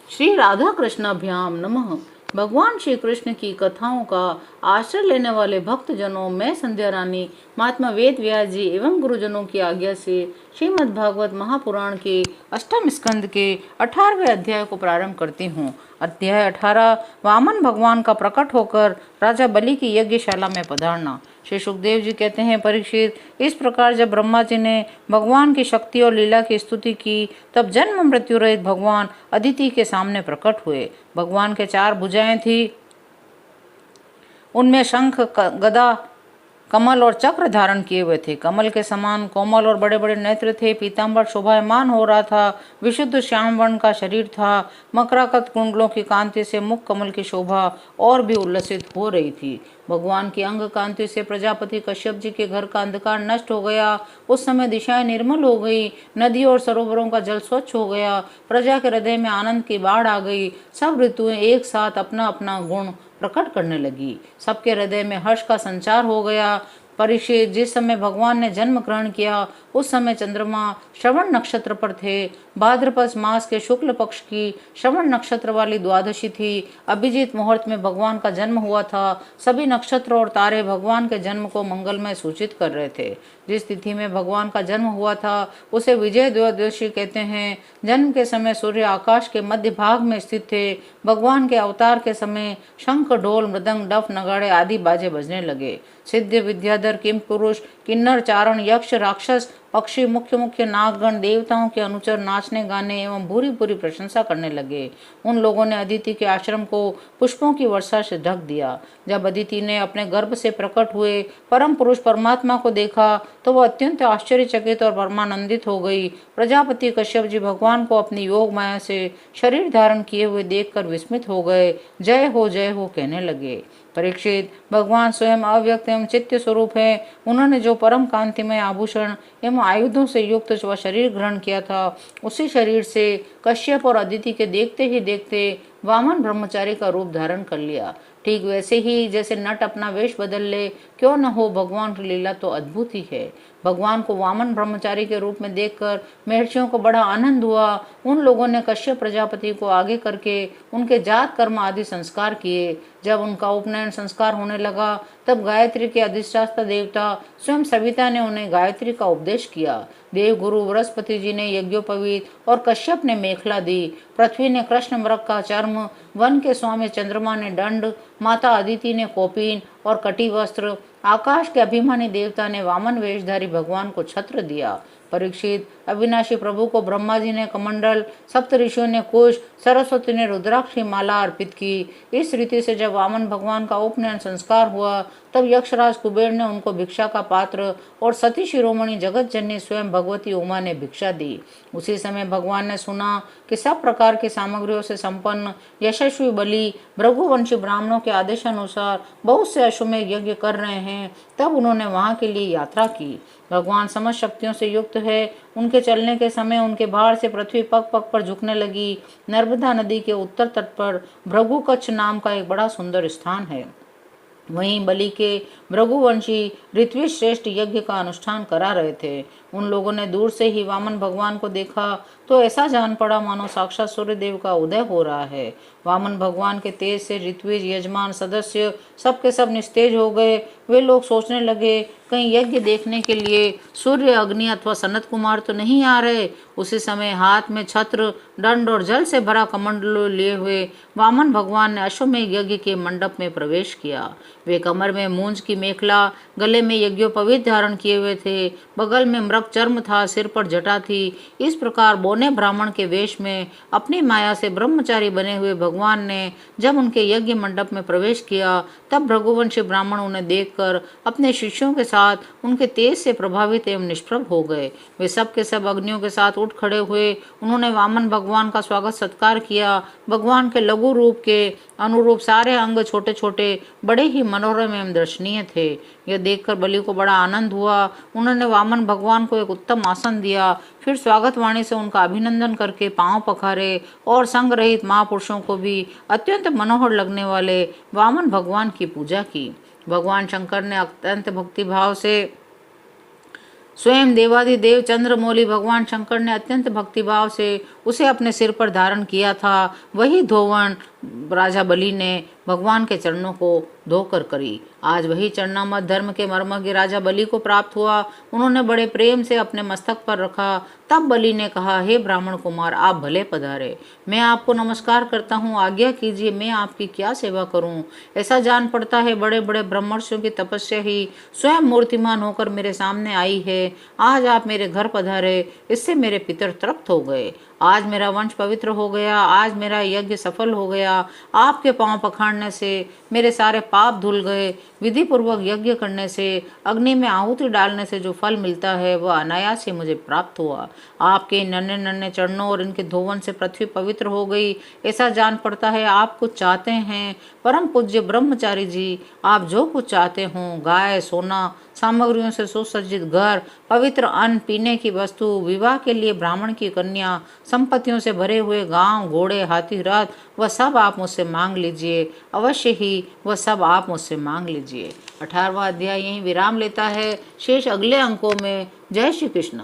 श्री राधा कृष्णाभ्याम नमः। भगवान श्री कृष्ण की कथाओं का आश्रय लेने वाले भक्तजनों, मैं संध्या रानी महात्मा वेद व्यास जी एवं गुरुजनों की आज्ञा से श्रीमद् भागवत महापुराण के अष्टम स्कंद के 18वें अध्याय को प्रारंभ करती हूँ। अध्याय 18 वामन भगवान का प्रकट होकर राजा बलि की यज्ञशाला में पधारना। श्री सुखदेव जी कहते हैं, परीक्षित, इस प्रकार जब ब्रह्मा जी ने भगवान की शक्ति और लीला की स्तुति की, तब जन्म मृत्यु रहित भगवान अदिति के सामने प्रकट हुए। भगवान के 4 भुजाएं थी, उनमें शंख, गदा, कमल और चक्र धारण किए हुए थे। कमल के समान कोमल और बड़े बड़े नेत्र थे। पीतांबर शोभायमान हो रहा था। विशुद्ध श्याम वर्ण का शरीर था। मकराकत कुंडलों की कांति से मुख कमल की शोभा और भी उल्लसित हो रही थी। भगवान की अंग कांति से प्रजापति कश्यप जी के घर का अंधकार नष्ट हो गया। उस समय दिशाएं निर्मल हो गई। नदी और सरोवरों का जल स्वच्छ हो गया। प्रजा के हृदय में आनंद की बाढ़ आ गई। सब ऋतुएं एक साथ अपना अपना गुण प्रकट करने लगी। सबके हृदय में हर्ष का संचार हो गया। परीक्षित, जिस समय भगवान ने जन्म ग्रहण किया, उस समय चंद्रमा श्रवण नक्षत्र पर थे। भाद्रपद मास के शुक्ल पक्ष की श्रवण नक्षत्र वाली द्वादशी थी। अभिजीत मुहूर्त में भगवान का जन्म हुआ था। सभी नक्षत्र और तारे भगवान के जन्म को मंगलमय सूचित कर रहे थे। जिस तिथि में भगवान का जन्म हुआ था उसे विजय द्वादशी कहते हैं। जन्म के समय सूर्य आकाश के मध्य भाग में स्थित थे। भगवान के अवतार के समय शंख, ढोल, मृदंग, डफ, नगाड़े आदि बाजे बजने लगे। सिद्ध, विद्याधर, किम पुरुष, किन्नर, चारण, यक्ष, राक्षस, पक्षी, मुख्य मुख्य नागगण, देवताओं के अनुचर नाचने गाने एवं भूरी भूरी प्रशंसा करने लगे। उन लोगों ने अदिति के आश्रम को पुष्पों की वर्षा से ढक दिया। जब अदिति ने अपने गर्भ से प्रकट हुए परम पुरुष परमात्मा को देखा तो वह अत्यंत आश्चर्यचकित और परमानंदित हो गई। प्रजापति कश्यप जी भगवान को अपनी योग माया से शरीर धारण किए हुए देखकर विस्मित हो गए। जय हो कहने लगे। परीक्षित, भगवान स्वयं अव्यक्त एवं चित्त स्वरूप है। उन्होंने जो परम कांतिमय आभूषण एवं आयुधों से युक्त वह शरीर ग्रहण किया था, उसी शरीर से कश्यप और अदिति के देखते ही देखते वामन ब्रह्मचारी का रूप धारण कर लिया। ठीक वैसे ही जैसे नट अपना वेश बदल ले, क्यों न हो, भगवान की लीला तो अद्भुत ही है। भगवान को वामन ब्रह्मचारी के रूप में देखकर महर्षियों को बड़ा आनंद हुआ। उन लोगों ने कश्यप प्रजापति को आगे करके उनके जात कर्म आदि संस्कार किए। जब उनका उपनयन संस्कार होने लगा तब गायत्री के अधिष्ठाता देवता स्वयं सविता ने उन्हें गायत्री का उपदेश किया। देव गुरु बृहस्पति जी ने यज्ञोपवीत और कश्यप ने मेखला दी। पृथ्वी ने कृष्ण मृग का चर्म, वन के स्वामी चंद्रमा ने दंड, माता अदिति ने कौपीन और कटी वस्त्र, आकाश के अभिमानी देवता ने वामन वेशधारी भगवान को छत्र दिया। परीक्षित, अविनाशी प्रभु को ब्रह्मा जी ने कमंडल, सप्त ऋषियों ने कुश, सरस्वती ने रुद्राक्ष माला अर्पित की। इस रीति से जब वामन भगवान का उपनयन संस्कार हुआ तब यक्षराज कुबेर ने उनको भिक्षा का पात्र और सती शिरोमणि जगत जननी स्वयं भगवती उमा ने भिक्षा दी। उसी समय भगवान ने सुना कि सब प्रकार की सामग्रियों से संपन्न यशस्वी बलि भृगुवंशी ब्राह्मणों के आदेशानुसार बहुत से अश्वमेध यज्ञ कर रहे हैं। तब उन्होंने वहां के लिए यात्रा की। भगवान समस्त शक्तियों से युक्त है। उनके चलने के समय उनके भार से पृथ्वी पग पग पर झुकने लगी। नर्मदा नदी के उत्तर तट पर भृगुकच्छ नाम का एक बड़ा सुंदर स्थान है। वहीं बलि के भृगुवंशी ऋत्विज श्रेष्ठ यज्ञ का अनुष्ठान करा रहे थे। उन लोगों ने दूर से ही वामन भगवान को देखा तो ऐसा जान पड़ा मानो साक्षात सूर्य देव का उदय हो रहा है। वामन भगवान के तेज से ऋत्विज, यजमान, सदस्य सब के सब निस्तेज हो गए। वे लोग सोचने लगे कहीं यज्ञ देखने के लिए सूर्य, अग्नि अथवा सनत कुमार तो नहीं आ रहे। उसी समय हाथ में छत्र, दंड और जल से भरा कमंडलू लिए हुए वामन भगवान ने अश्वमेध यज्ञ के मंडप में प्रवेश किया। वे कमर में मूंज की मेखला, गले में यज्ञोपवीत धारण किए हुए थे। बगल में मृग चर्म था, सिर पर जटा थी। इस प्रकार बोने ब्राह्मण के वेश में अपनी माया से ब्रह्मचारी बने हुए भगवान ने जब उनके यज्ञ मंडप में प्रवेश किया तब भृगुवंशी ब्राह्मण उन्हें देखकर अपने शिष्यों के साथ उनके तेज से प्रभावित एवं निष्प्रभ हो गए। वे सब के सब अग्नियों के साथ उठ खड़े हुए। उन्होंने वामन भगवान का स्वागत सत्कार किया। भगवान के लघु रूप के अनुरूप सारे अंग छोटे छोटे, बड़े ही मनोरम एवं दर्शनीय थे। यह देखकर बलि को बड़ा आनंद हुआ। उन्होंने वामन भगवान को एक उत्तम आसन दिया। फिर स्वागत वाणी से उनका अभिनंदन करके पांव पखारे और संग रहित महापुरुषों को भी अत्यंत मनोहर लगने वाले वामन भगवान की पूजा की। भगवान शंकर ने अत्यंत भक्तिभाव से स्वयं देवाधिदेव चंद्रमौली भगवान शंकर ने अत्यंत भक्तिभाव से उसे अपने सिर पर धारण किया था, वही धोवन राजा बलि ने भगवान के चरणों को धोकर करी। आज वही चरणामृत धर्म के मर्मज्ञ राजा बलि को प्राप्त हुआ। उन्होंने बड़े प्रेम से अपने मस्तक पर रखा। तब बलि ने कहा, हे ब्राह्मण कुमार, आप भले पधारे। मैं आपको नमस्कार करता हूँ, आज्ञा कीजिए, मैं आपकी क्या सेवा करूँ। ऐसा जान पड़ता है बड़े बड़े ब्रह्मर्षियों की तपस्या ही स्वयं मूर्तिमान होकर मेरे सामने आई है। आज आप मेरे घर पधारे, इससे मेरे पितर तृप्त हो गए। आज मेरा वंश पवित्र हो गया, आज मेरा यज्ञ सफल हो गया। आपके पांव पखाड़ने से मेरे सारे पाप धुल गए। विधि पूर्वक यज्ञ करने से, अग्नि में आहुति डालने से जो फल मिलता है वह अनायास ही मुझे प्राप्त हुआ। आपके नन्हे नन्हे चरणों और इनके धोवन से पृथ्वी पवित्र हो गई। ऐसा जान पड़ता है आप कुछ चाहते हैं। परम पूज्य ब्रह्मचारी जी, आप जो कुछ चाहते हो, गाय, सोना, सामग्रियों से सुसज्जित घर, पवित्र अन्न, पीने की वस्तु, विवाह के लिए ब्राह्मण की कन्या, संपत्तियों से भरे हुए गांव, घोड़े, हाथी, रथ, वह सब आप मुझसे मांग लीजिए। अवश्य ही वह सब आप मुझसे मांग लीजिए। 18वां अध्याय यहीं विराम लेता है। शेष अगले अंकों में। जय श्री कृष्ण।